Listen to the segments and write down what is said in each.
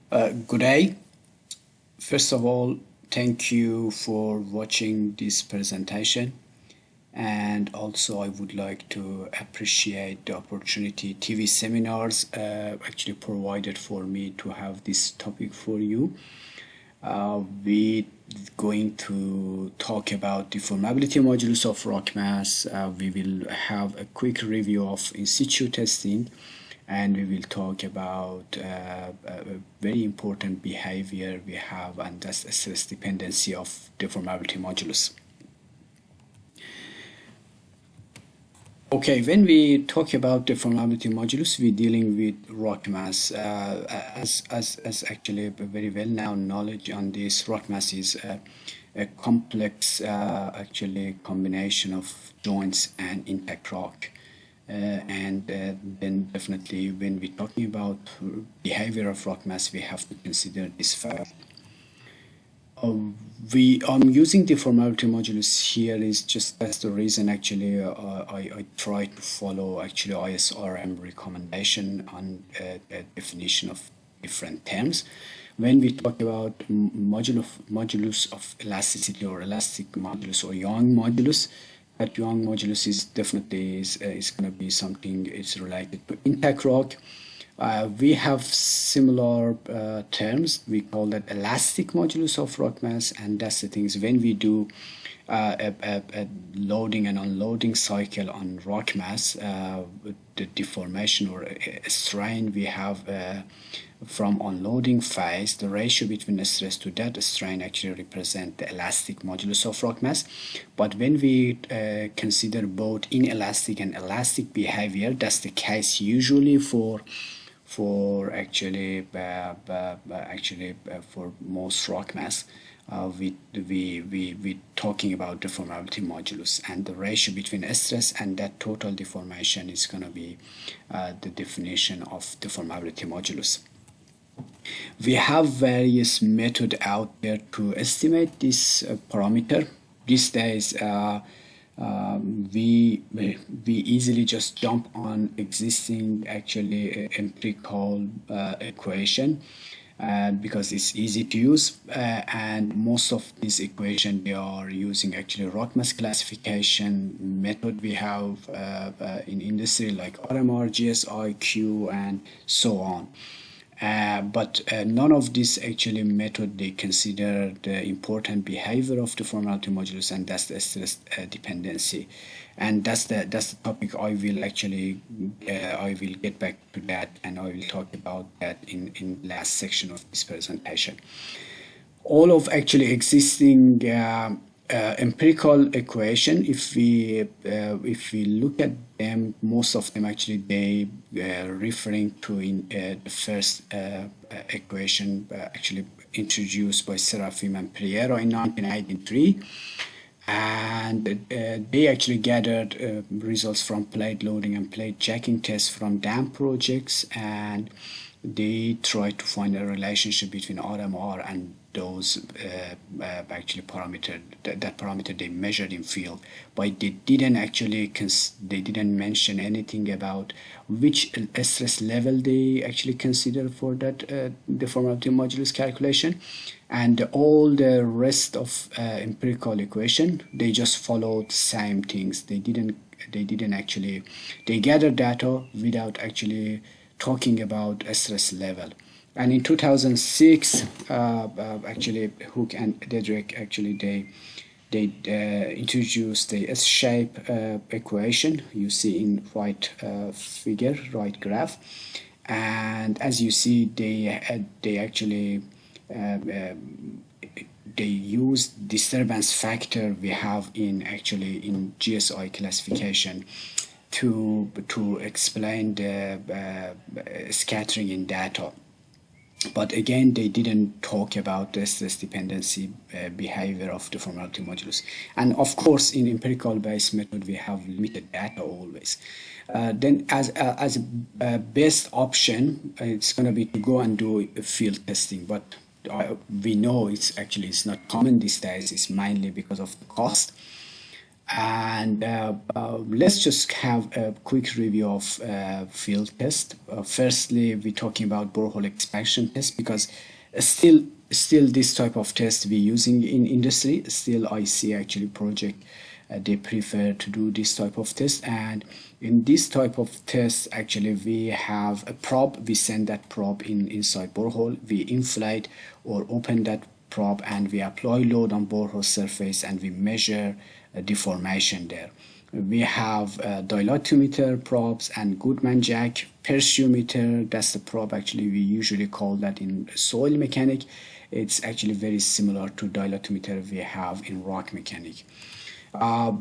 Good day. First of all, thank you for watching this presentation. And also, I would like to appreciate the opportunity TV seminars actually provided for me to have this topic for you. We're going to talk about deformability modulus of rock mass. We will have a quick review of in-situ testing, and we will talk about a very important behavior we have, and that's the stress dependency of deformability modulus. Okay, when we talk about deformability modulus, we're dealing with rock mass. As actually a very well-known knowledge on this, rock mass is a complex actually combination of joints and intact rock. Then definitely when we're talking about behavior of rock mass, we have to consider this fact. I'm using deformability modulus here is just that's the reason actually I try to follow actually ISRM recommendation on definition of different terms. When we talk about modulus of elasticity or elastic modulus or Young modulus, that Young modulus is definitely is going to be something it's related to intact rock. We have similar terms. We call that elastic modulus of rock mass, and that's the things when we do a loading and unloading cycle on rock mass, the deformation or a strain we have from unloading phase, the ratio between the stress to that strain actually represent the elastic modulus of rock mass. But when we consider both inelastic and elastic behavior, that's the case usually for most rock mass. We talking about deformability modulus, and the ratio between stress and that total deformation is going to be the definition of deformability modulus. We have various methods out there to estimate this parameter. These days, we easily just jump on existing actually empirical equation because it's easy to use, and most of these equation they are using actually rock mass classification method we have in industry like RMR, GSIQ, and so on. But none of this actually method they consider the important behavior of the deformability modulus, and that's the stress dependency, and that's the topic I will actually I will get back to that, and I will talk about that in last section of this presentation. All of actually existing empirical equation, if we look at them, most of them actually they referring to in the first equation actually introduced by Serafim and Priero in 1983, and they actually gathered results from plate loading and plate jacking tests from dam projects, and they tried to find a relationship between RMR and those actually parameter that parameter they measured in field, but they didn't actually they didn't mention anything about which stress level they actually consider for that deformability modulus calculation, and all the rest of empirical equation they just followed same things. They didn't actually they gathered data without actually talking about stress level. And in 2006, actually Hook and Dedrick actually they introduced the S-shape equation you see in right figure, right graph, and as you see they actually they use disturbance factor we have in GSI classification to explain the scattering in data. But again, they didn't talk about the stress dependency behavior of the deformability modulus. And of course, in empirical based method, we have limited data always. Then as a best option, it's going to be to go and do field testing. But we know it's not common these days. It's mainly because of the cost. And let's just have a quick review of field test. Firstly, we're talking about borehole expansion test because still this type of test we're using in industry. Still, I see actually project they prefer to do this type of test. And in this type of test, actually we have a probe. We send that probe inside borehole. We inflate or open that probe and we apply load on borehole surface and we measure deformation there. We have dilatometer probes and Goodman jack, persiometer. That's the probe actually we usually call that in soil mechanic. It's actually very similar to dilatometer we have in rock mechanic.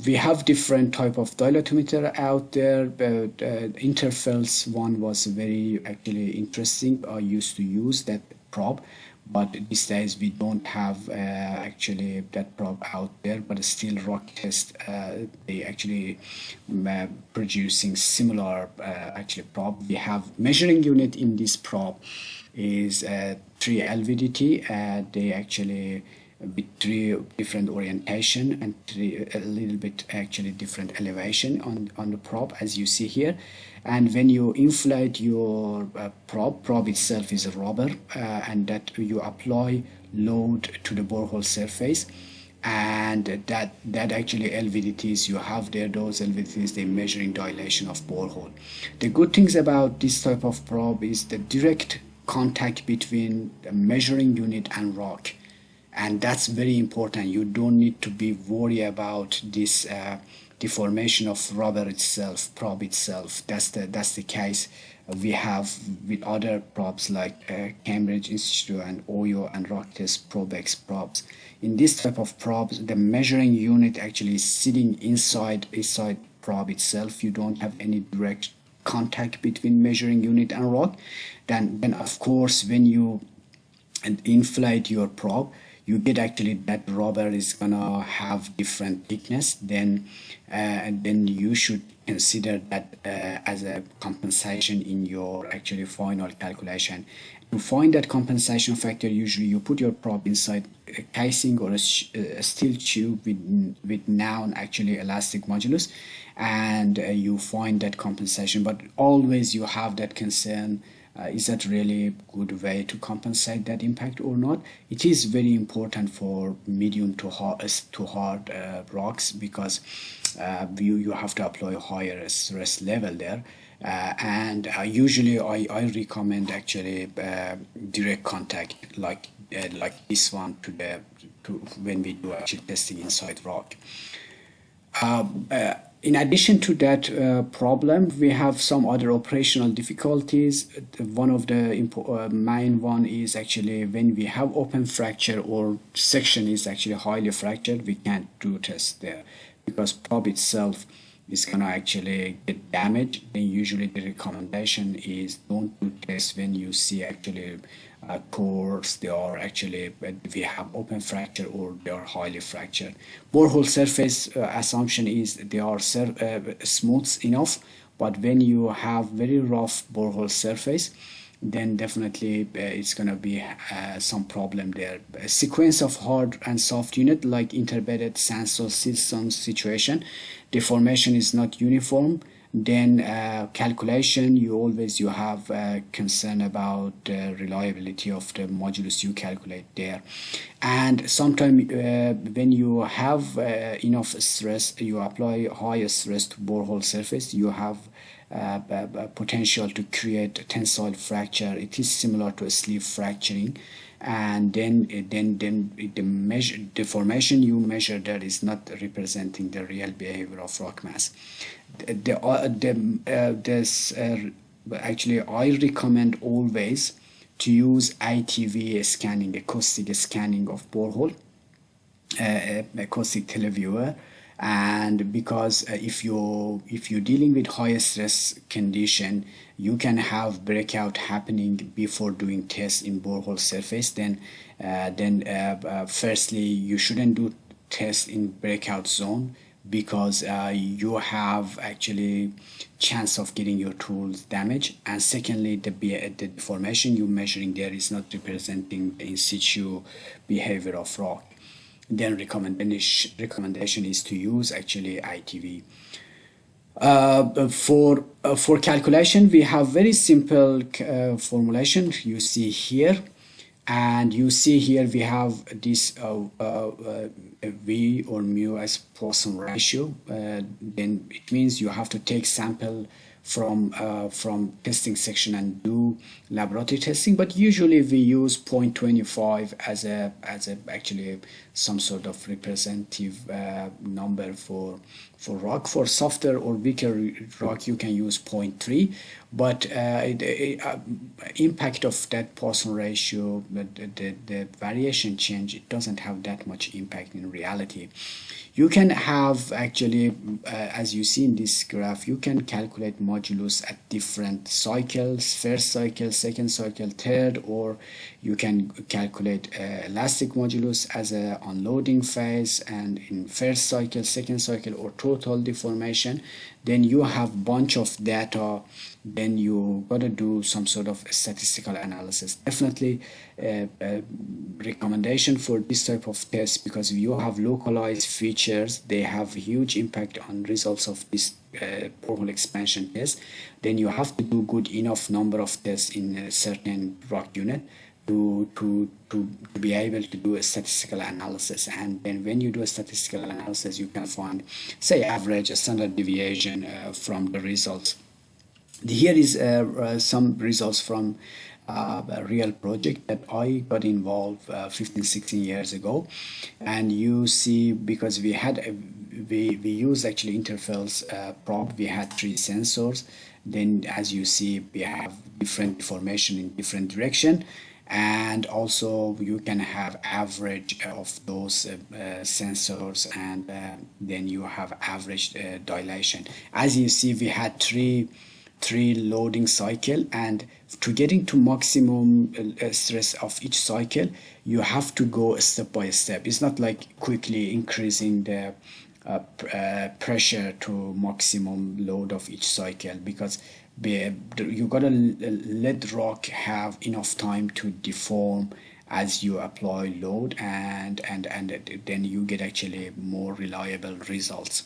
We have different type of dilatometer out there, but Interfell's one was very actually interesting. I used to use that probe, but these days we don't have actually that probe out there. But still, rock test they actually producing similar actually probe. We have measuring unit in this probe is 3 LVDT. They actually with 3 different orientation and a little bit actually different elevation on the probe as you see here. And when you inflate your probe itself is a rubber and that you apply load to the borehole surface, and that actually LVDTs you have there, those LVDTs they measuring dilation of borehole. The good things about this type of probe is the direct contact between the measuring unit and rock, and that's very important. You don't need to be worried about this deformation of rubber itself, probe itself. That's the case we have with other probes like Cambridge Institute and OYO and rock test probex probes. In this type of probes, the measuring unit actually is sitting inside probe itself. You don't have any direct contact between measuring unit and rock. Then of course when you inflate your probe, you get actually that rubber is gonna have different thickness. Then you should consider that as a compensation in your actually final calculation. To find that compensation factor, usually you put your probe inside a casing or a steel tube with known actually elastic modulus, and you find that compensation. But always you have that concern, is that really a good way to compensate that impact or not? It is very important for medium to hard rocks because you have to apply a higher stress level there. And usually I recommend actually direct contact like this one to when we do actually testing inside rock. In addition to that problem, we have some other operational difficulties. One of the main one is actually when we have open fracture or section is actually highly fractured, we can't do tests there because probe itself is gonna actually get damaged. Then usually the recommendation is don't do tests when you see actually cores they are actually we have open fracture or they are highly fractured. Borehole surface assumption is they are smooth enough, but when you have very rough borehole surface, then definitely it's gonna be some problem there. A sequence of hard and soft unit like interbedded sandstone siltstone situation, deformation is not uniform. Then calculation, you have concern about reliability of the modulus you calculate there. And sometimes when you have enough stress, you apply higher stress to borehole surface, you have potential to create tensile fracture. It is similar to a sleeve fracturing, and then the deformation you measure there is not representing the real behavior of rock mass. Actually I recommend always to use ATV scanning, acoustic scanning of borehole, acoustic televiewer. And because if you're dealing with high stress condition, you can have breakout happening before doing tests in borehole surface. Then firstly you shouldn't do tests in breakout zone because you have actually chance of getting your tools damaged. And secondly, the deformation you're measuring there is not representing the in situ behavior of rock. then recommendation is to use actually ITV. For calculation, we have very simple formulation you see here, and you see here we have this V or mu as Poisson ratio. Then it means you have to take sample from testing section and do laboratory testing, but usually we use 0.25 as a actually some sort of representative number for rock. For softer or weaker rock you can use 0.3, but impact of that Poisson ratio, the variation change, it doesn't have that much impact in reality. You can have actually, as you see in this graph, you can calculate modulus at different cycles, first cycle, second cycle, third, or you can calculate elastic modulus as a unloading phase and in first cycle, second cycle, or total deformation. Then you have bunch of data, then you gotta do some sort of statistical analysis. Definitely recommendation for this type of test, because if you have localized features, they have huge impact on results of this borehole expansion test. Then you have to do good enough number of tests in a certain rock unit to be able to do a statistical analysis. And then when you do a statistical analysis, you can find, say, average, a standard deviation from the results. Here is some results from a real project that I got involved 15-16 years ago. And you see, because we used actually interface probe, we had 3 sensors. Then as you see, we have different deformation in different direction, and also you can have average of those sensors, and then you have average dilation. As you see, we had three loading cycle, and to getting to maximum stress of each cycle, you have to go step by step. It's not like quickly increasing the pressure to maximum load of each cycle, because you gotta let rock have enough time to deform as you apply load, and then you get actually more reliable results.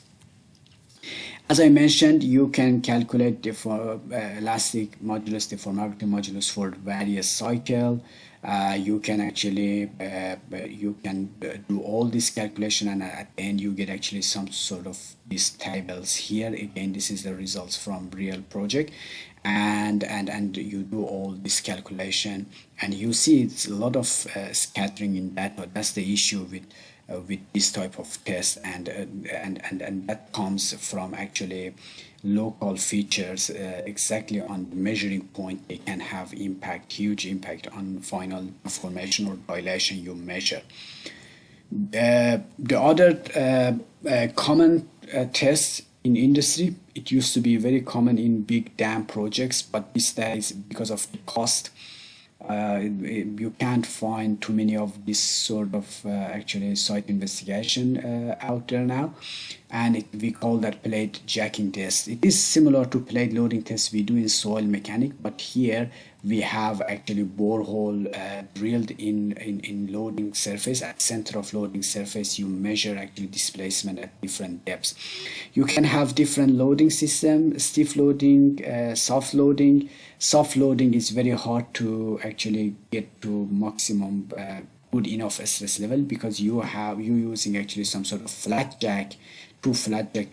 As I mentioned, you can calculate elastic modulus, deformability modulus for various cycle. You can actually do all this calculation, and at the end you get actually some sort of these tables here. Again, this is the results from real project, and you do all this calculation, and you see it's a lot of scattering in data. That's the issue with this type of test, and that comes from actually local features exactly on the measuring point. They can have huge impact on final deformation or dilation you measure. The other common test in industry, it used to be very common in big dam projects, but these days, because of the cost, you can't find too many of this sort of actually site investigation out there now, and we call that plate jacking test. It is similar to plate loading test we do in soil mechanic, but here we have actually borehole drilled in loading surface. At center of loading surface, you measure actually displacement at different depths. You can have different loading system, stiff loading, soft loading. Soft loading is very hard to actually get to maximum good enough stress level, because you're using actually some sort of flat jack to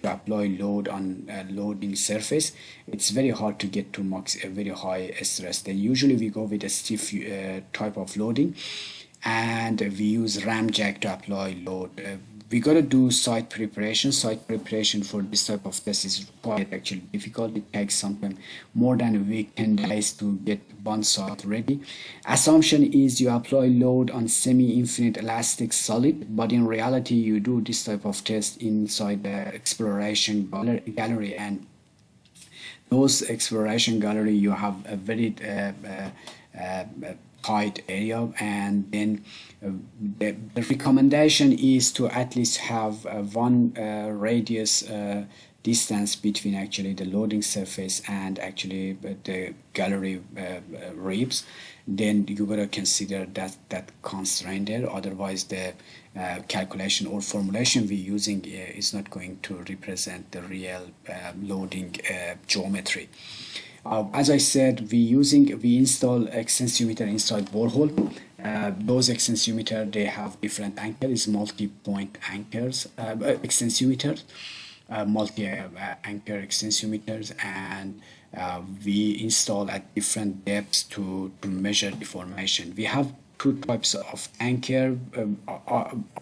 apply load on loading surface. It's very hard to get to a very high stress. Then usually we go with a stiff type of loading, and we use ram jack to apply load. We gotta do site preparation. Site preparation for this type of test is quite actually difficult. It takes sometimes more than a week, 10 days to get one site ready. Assumption is you apply load on semi-infinite elastic solid, but in reality you do this type of test inside the exploration gallery, and those exploration gallery you have a very tight area, and then the recommendation is to at least have one radius distance between actually the loading surface and actually the gallery ribs, then you gotta consider that constraint there. Otherwise, the calculation or formulation we're using is not going to represent the real loading geometry. As I said, we install extensometer inside borehole. Those extensometer, they have different anchors, multi-point anchors, extensometers, multi-anchor extensometers, and we install at different depths to measure deformation. We have two types of anchor.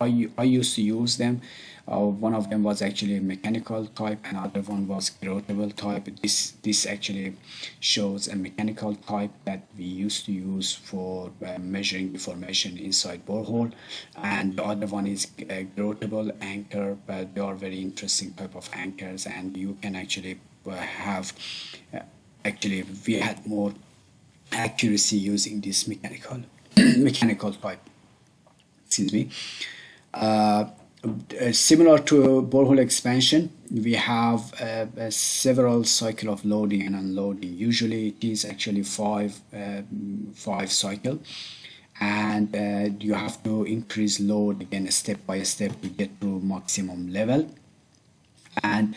I used to use them. One of them was actually a mechanical type, and other one was groutable type. This actually shows a mechanical type that we used to use for measuring deformation inside borehole, and the other one is a groutable anchor. But they are very interesting type of anchors, and you can actually have actually we had more accuracy using this mechanical type. Excuse me. Similar to borehole expansion, we have several cycle of loading and unloading. Usually it is actually five cycle, and you have to increase load again step by step to get to maximum level. And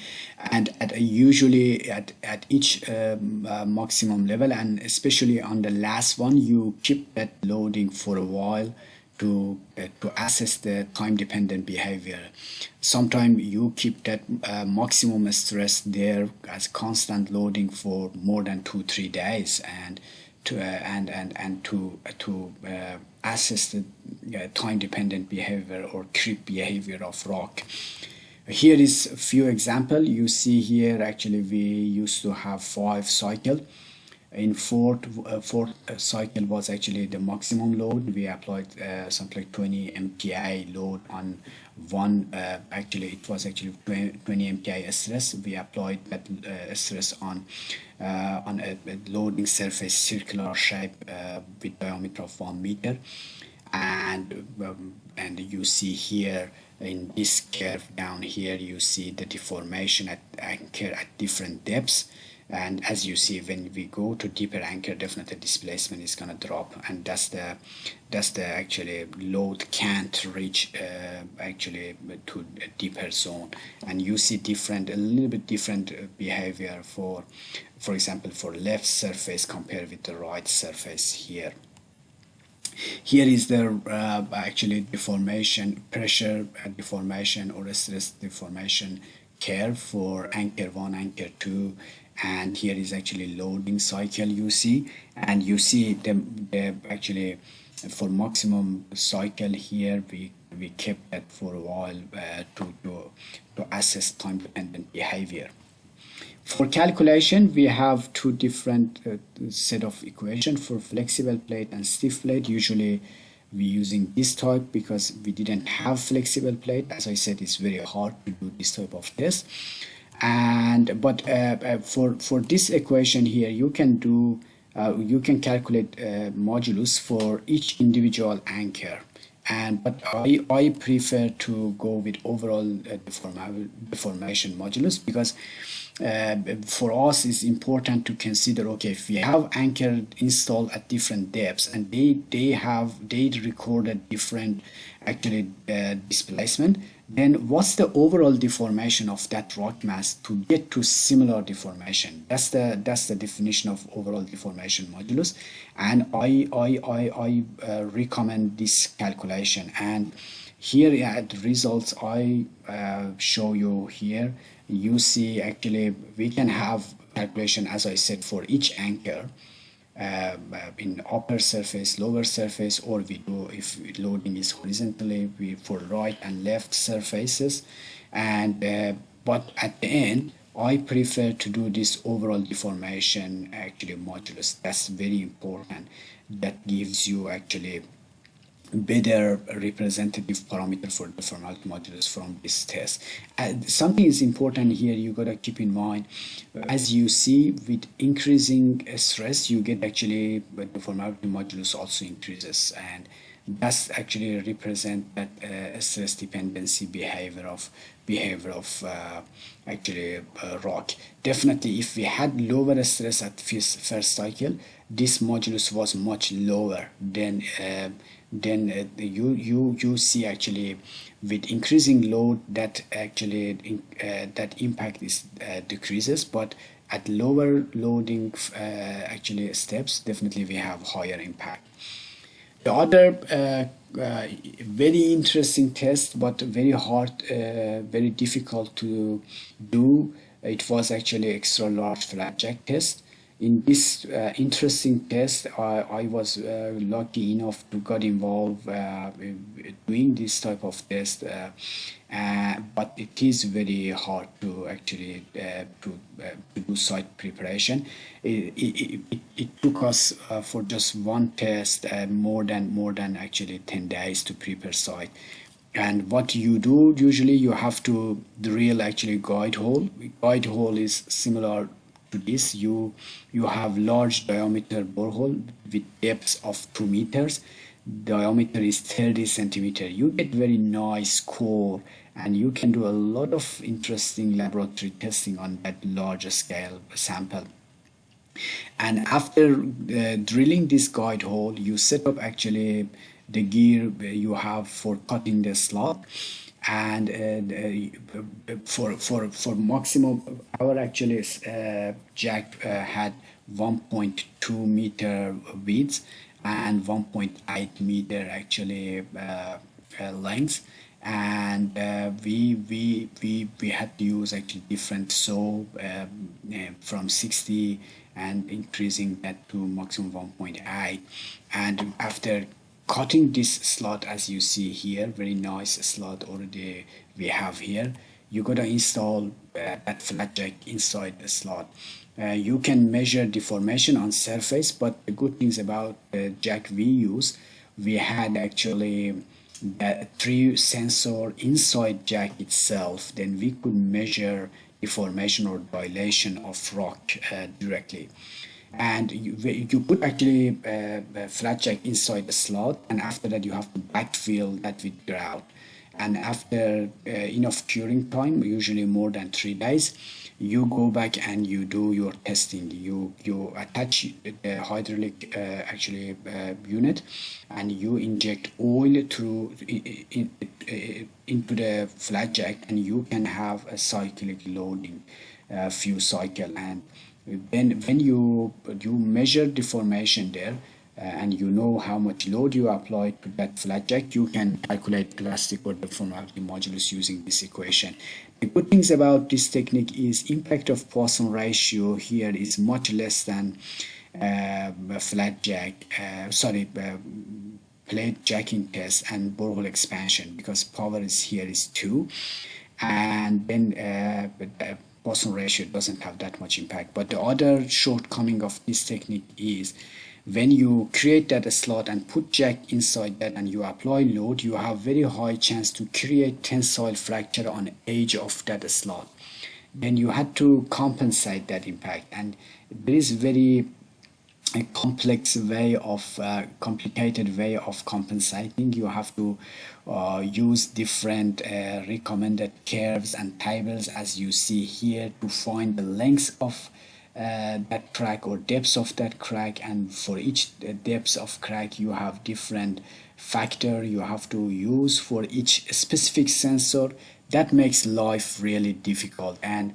usually at each maximum level, and especially on the last one, you keep that loading for a while to assess the time dependent behavior. Sometimes you keep that maximum stress there as constant loading for more than 2-3 days, and to assess the time dependent behavior or creep behavior of rock. Here is a few examples. You see here actually we used to have 5 cycle. In fourth cycle was actually the maximum load. We applied something like 20 MPa load on one. Actually, it was actually 20 MPa stress. We applied that stress on a loading surface, circular shape with diameter of 1 meter, and you see here in this curve down here, you see the deformation at anchor at different depths. And as you see, when we go to deeper anchor, definitely displacement is going to drop, and that's the actually load can't reach actually to a deeper zone. And you see a little bit different behavior for example, for left surface compared with the right surface here. Here is the actually deformation, pressure deformation or stress deformation curve for anchor 1, anchor 2, and here is actually loading cycle you see, and you see the actually for maximum cycle here we kept that for a while to assess time dependent behavior. For calculation, we have two different set of equation for flexible plate and stiff plate. Usually we're using this type because we didn't have flexible plate. As I said, it's very hard to do this type of test. But for this equation here, you can calculate modulus for each individual anchor. But I prefer to go with overall deformation modulus, because for us it's important to consider, okay, if we have anchor installed at different depths and they recorded different actually displacement, then what's the overall deformation of that rock mass to get to similar deformation? That's the definition of overall deformation modulus, and I recommend this calculation. And here at the results I show you here, you see actually we can have calculation, as I said, for each anchor in upper surface, lower surface, or we do if loading is horizontally, we for right and left surfaces. And but at the end I prefer to do this overall deformation actually modulus. That's very important. That gives you actually better representative parameter for deformability modulus from this test. Something is important here, you gotta keep in mind, as you see with increasing stress you get actually the deformability modulus also increases, and That's actually represent that stress dependency behavior of actually rock. Definitely, if we had lower stress at first cycle, this modulus was much lower than you see actually with increasing load that actually that impact is decreases, but at lower loading actually steps, definitely we have higher impact. The other very interesting test, but very hard, very difficult to do, it was actually extra large flat jack test. In this interesting test, I was lucky enough to get involved doing this type of test, but it is very hard to actually to do site preparation. It took us for just one test more than actually 10 days to prepare site. And what you do usually, you have to drill actually guide hole. Guide hole is similar to this. You have large diameter borehole with depths of 2 meters. Diameter is 30 centimeter. You get very nice core, and you can do a lot of interesting laboratory testing on that larger scale sample. And after drilling this guide hole, you set up actually the gear you have for cutting the slot. And for maximum, our actually jack had 1.2 meter width and 1.8 meter actually length. And we had to use actually different saw from 60 and increasing that to maximum 1.8. And after cutting this slot, as you see here, very nice slot already we have here, you gotta install that flat jack inside the slot. You can measure deformation on surface, but the good things about the jack we use, we had actually the 3 sensor inside jack itself. Then we could measure deformation or dilation of rock directly. And you put actually a flat jack inside the slot, and after that you have to backfill that with grout. And after enough curing time, usually more than 3 days, you go back and you do your testing. You attach the hydraulic actually unit, and you inject oil through into the flat jack, and you can have a cyclic loading, few cycle. And then when you measure deformation there, and you know how much load you apply to that flat jack, you can calculate plastic or deformability modulus using this equation. The good things about this technique is impact of Poisson ratio here is much less than flat jack, plate jacking test and borehole expansion, because power is here is 2, and then the Poisson ratio doesn't have that much impact. But the other shortcoming of this technique is when you create that slot and put jack inside that and you apply load, you have very high chance to create tensile fracture on edge of that slot. Then you had to compensate that impact, and there is very a complex way of complicated way of compensating. You have to use different recommended curves and tables, as you see here, to find the length of that crack or depths of that crack. And for each depths of crack, you have different factor you have to use for each specific sensor. That makes life really difficult. And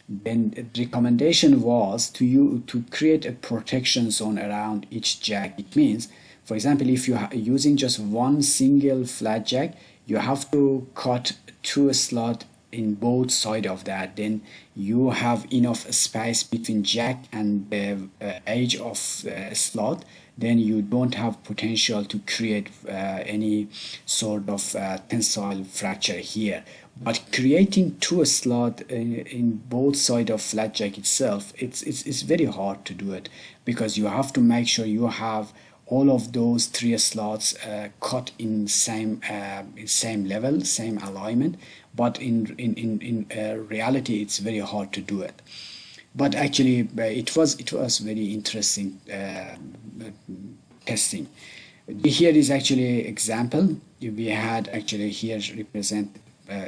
then the recommendation was to create a protection zone around each jack. It means, for example, if you are using just one single flat jack, you have to cut 2 slots in both sides of that. Then you have enough space between jack and the edge of slot. Then you don't have potential to create any sort of tensile fracture here. But creating 2 slots in both sides of flat jack itself, it's very hard to do it, because you have to make sure you have all of those 3 slots cut in same level, same alignment. But in reality, it's very hard to do it. But actually, it was very interesting testing. Here is actually example. We had actually here represent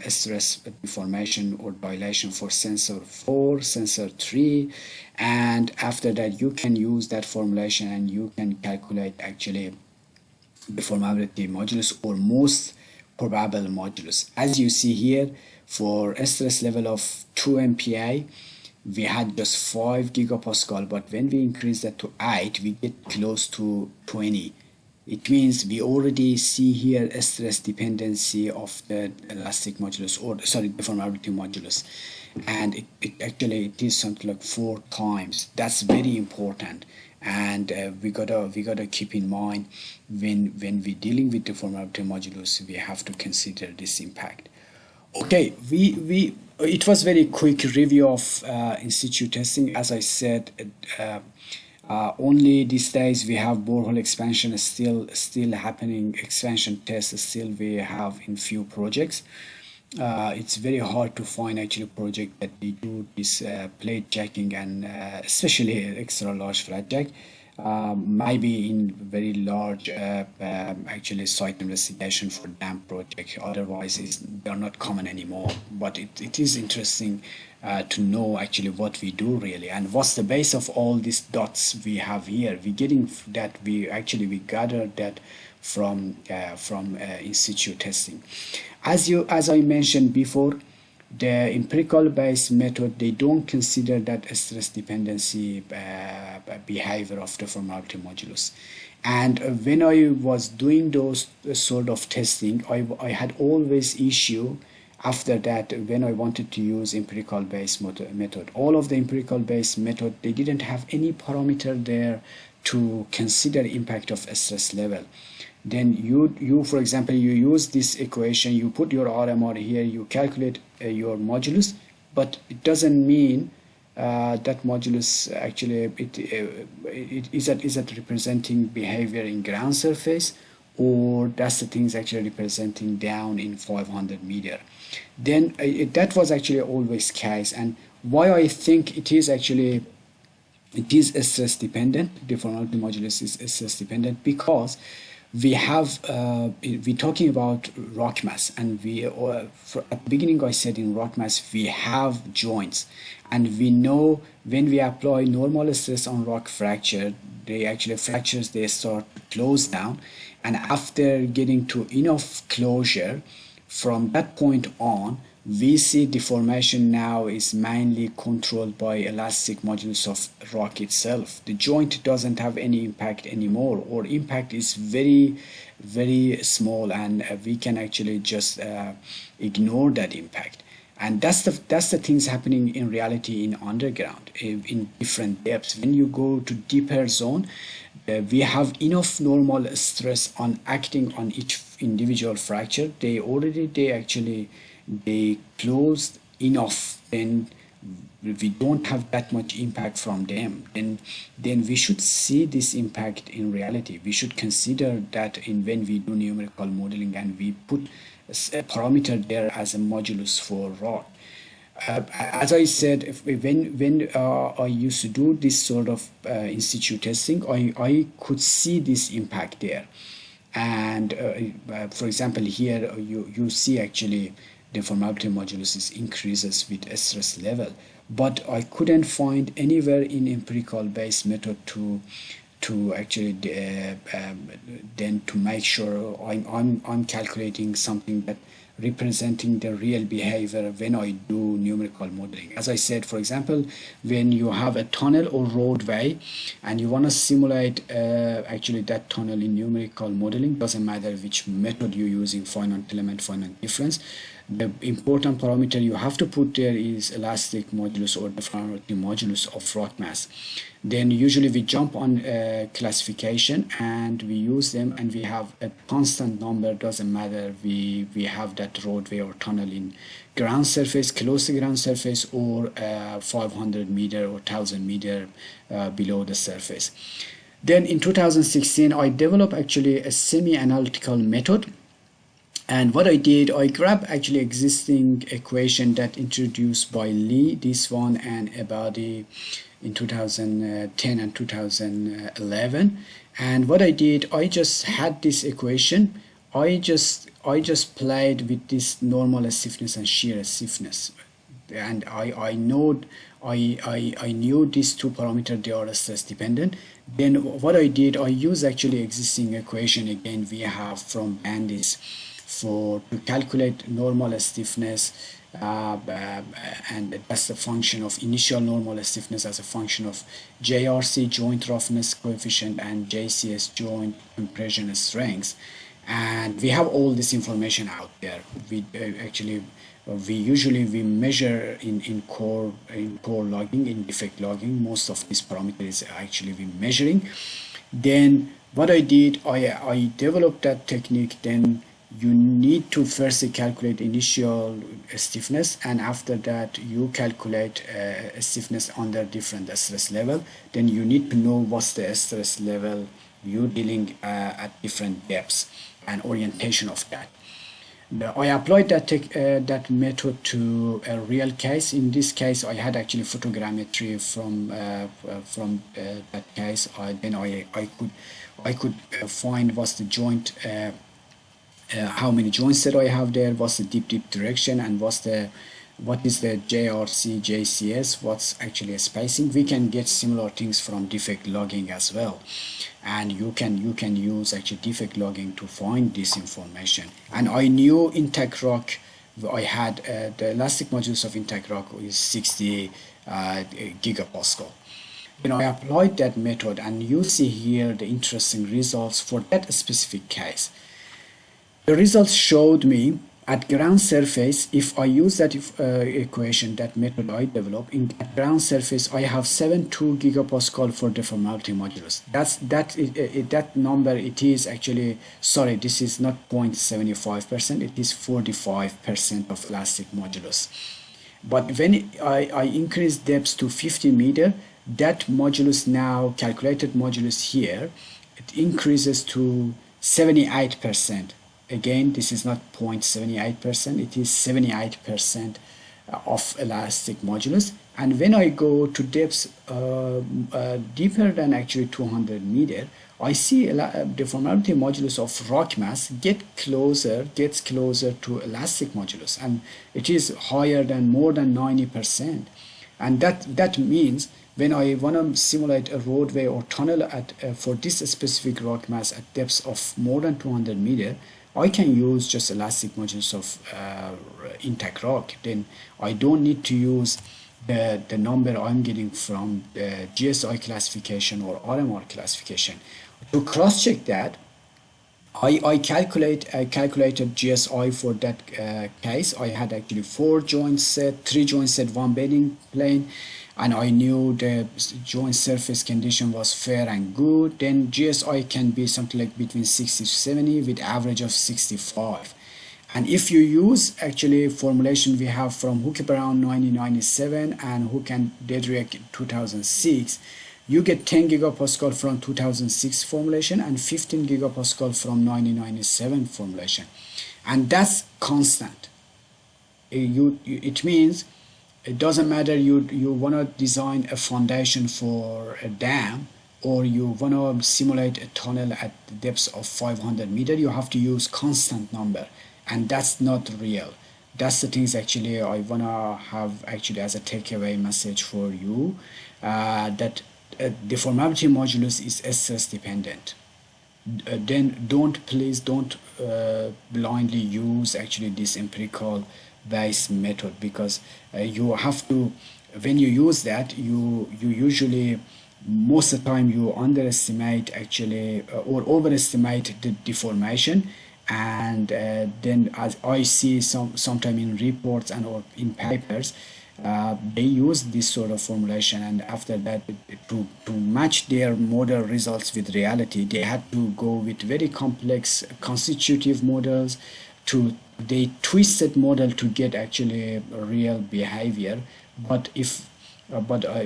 stress deformation or dilation for sensor 4, sensor 3, and after that you can use that formulation and you can calculate actually deformability modulus or most probable modulus. As you see here, for a stress level of 2 MPa, we had just 5 gigapascal, but when we increase that to 8, we get close to 20. It means we already see here a stress dependency of the elastic modulus, or sorry, deformability modulus, and it is something like 4 times. That's very important, and we gotta keep in mind when we're dealing with deformability modulus, we have to consider this impact. Okay, it was very quick review of in-situ testing. As I said, only these days we have borehole expansion still happening. Expansion tests still we have in few projects. It's very hard to find actually project that they do this plate jacking and especially extra large flat jack. Maybe in very large actually site investigation for dam project. Otherwise, they're not common anymore. But it is interesting to know actually what we do really and what's the base of all these dots we have here. We're getting that we gathered that from in-situ testing. As I mentioned before, the empirical based method, they don't consider that stress dependency behavior of the deformability modulus. And when I was doing those sort of testing, I had always issue after that when I wanted to use empirical based method. All of the empirical based method, they didn't have any parameter there to consider impact of stress level. Then you for example, you use this equation, you put your RMR here, you calculate your modulus, but it doesn't mean that modulus actually is that representing behavior in ground surface, or that's the things actually representing down in 500 meter. Then that was actually always case, and why I think it is stress dependent. Deformability modulus is stress dependent because we have we're talking about rock mass, and at the beginning I said in rock mass we have joints, and we know when we apply normal stress on rock fracture, they actually fractures, they start to close down, and after getting to enough closure, from that point on we see deformation now is mainly controlled by elastic modulus of rock itself. The joint doesn't have any impact anymore, or impact is very small, and we can actually just ignore that impact. And that's the things happening in reality in underground in different depths. When you go to deeper zone, we have enough normal stress on acting on each individual fracture. They closed enough, then we don't have that much impact from them. Then we should see this impact in reality. We should consider that when we do numerical modeling and we put a parameter there as a modulus for rock. As I said, when I used to do this sort of in-situ testing, I could see this impact there. And for example, here you see actually deformability modulus increases with stress level, but I couldn't find anywhere in empirical based method to actually then to make sure I'm calculating something that representing the real behavior when I do numerical modeling. As I said, for example, when you have a tunnel or roadway and you want to simulate actually that tunnel in numerical modeling, doesn't matter which method you're using, finite element, finite difference, the important parameter you have to put there is elastic modulus or deformability modulus of rock mass. Then usually we jump on classification and we use them, and we have a constant number, doesn't matter we have that roadway or tunnel in ground surface, close to ground surface, or 500 meter or 1000 meter below the surface. Then in 2016 I developed actually a semi-analytical method. And what I did, I grabbed actually existing equation that introduced by Lee, this one, and Abadi in 2010 and 2011. And what I did, I just had this equation. I just played with this normal stiffness and shear stiffness, and I knew these two parameters, they are stress dependent. Then what I did, I use actually existing equation again we have from Bandis to calculate normal stiffness, and that's the function of initial normal stiffness as a function of JRC, joint roughness coefficient, and JCS, joint compression strength. And we have all this information out there. We usually measure in core logging, in defect logging. Most of these parameters are actually we measuring. Then what I did, I developed that technique. Then you need to first calculate initial stiffness, and after that you calculate stiffness under different stress level. Then you need to know what's the stress level you're dealing at different depths and orientation of that. I applied that method to a real case. In this case, I had actually photogrammetry from that case. Then I could find what's the joint, how many joints that I have there, what's the deep direction, and what is the JRC, JCS, what's actually a spacing. We can get similar things from defect logging as well, and you can use actually defect logging to find this information. And I knew intact rock, I had the elastic modulus of intact rock is 60 gigapascal. Then I applied that method, and you see here the interesting results for that specific case. The results showed me at ground surface, if I use that equation, that method I developed, at ground surface I have 7.2 gigapascal for deformability modulus. That number, it is actually, sorry, this is not 0.75%, it is 45% of elastic modulus. But when I increase depth to 50 meter, that modulus, now calculated modulus here, it increases to 78%. Again, this is not 0.78%, it is 78% of elastic modulus. And when I go to depths deeper than actually 200 meter, I see deformability modulus of rock mass gets closer to elastic modulus, and it is higher than more than 90%. And that means when I want to simulate a roadway or tunnel for this specific rock mass at depths of more than 200 meter, I can use just elastic modulus of intact rock. Then I don't need to use the number I'm getting from the GSI classification or RMR classification. To cross-check that, I calculated GSI for that case. I had actually 4 joint set, 3 joint set, 1 bending plane, and I knew the joint surface condition was fair and good. Then GSI can be something like between 60 to 70 with average of 65. And if you use actually formulation we have from Hooker-Brown 1997 and Hook and Dedrick 2006, you get 10 gigapascal from 2006 formulation and 15 gigapascal from 1997 formulation, and that's constant. It means it doesn't matter you want to design a foundation for a dam, or you want to simulate a tunnel at the depths of 500 meter, you have to use constant number, and that's not real. That's the things actually I want to have actually as a takeaway message for you, that deformability modulus is stress dependent. Then please don't blindly use actually this empirical based method, because you have to, when you use that, you usually, most of the time, you underestimate actually or overestimate the deformation. And then, as I see sometime in reports and or in papers, they use this sort of formulation, and after that, to match their model results with reality, they had to go with very complex constitutive models. They twisted model to get actually real behavior. But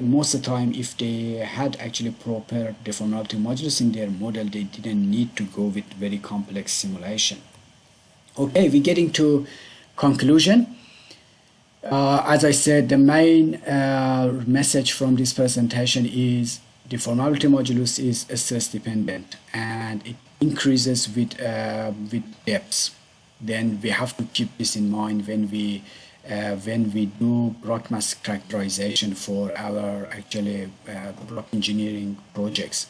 most of the time, if they had actually proper deformability modulus in their model, they didn't need to go with very complex simulation. Okay, we're getting to conclusion. As I said, the main message from this presentation is deformability modulus is stress dependent and it increases with depth. Then we have to keep this in mind when we do rock mass characterization for our actually rock engineering projects.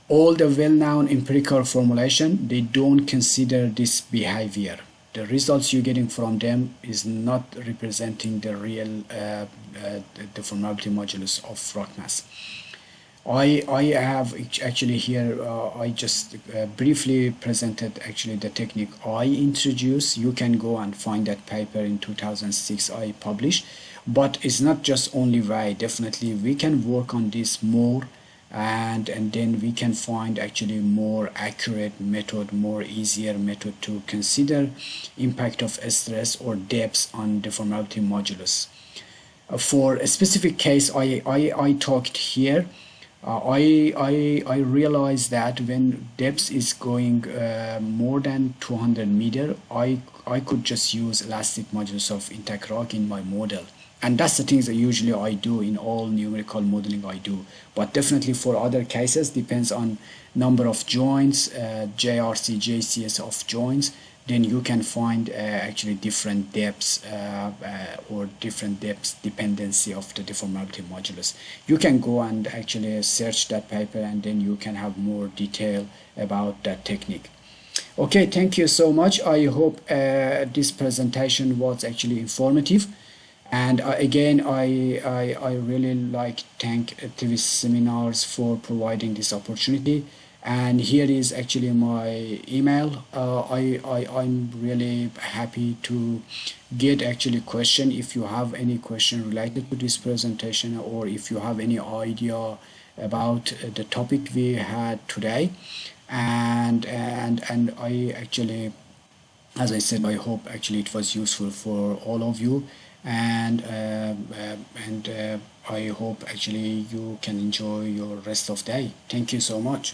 All the well-known empirical formulation, they don't consider this behavior. The results you're getting from them is not representing the real deformability modulus of rock mass. I have actually here, I just briefly presented actually the technique I introduced. You can go and find that paper in 2006 I published, but it's not just only way. Definitely we can work on this more, and then we can find actually more accurate method, more easier method to consider impact of stress or depth on deformability modulus. For a specific case I talked here, I realized that when depth is going more than 200 meter, I could just use elastic modulus of intact rock in my model. And that's the things that usually I do in all numerical modeling I do. But definitely for other cases, depends on number of joints, JRC, JCS of joints, then you can find actually different depths or different depths dependency of the deformability modulus. You can go and actually search that paper and then you can have more detail about that technique. Okay, thank you so much. I hope this presentation was actually informative. And again, I really like thank TVSeminars for providing this opportunity. And here is actually my email. I'm really happy to get actually question. If you have any question related to this presentation, or if you have any idea about the topic we had today, and I actually, as I said, I hope actually it was useful for all of you, and I hope actually you can enjoy your rest of day. Thank you so much.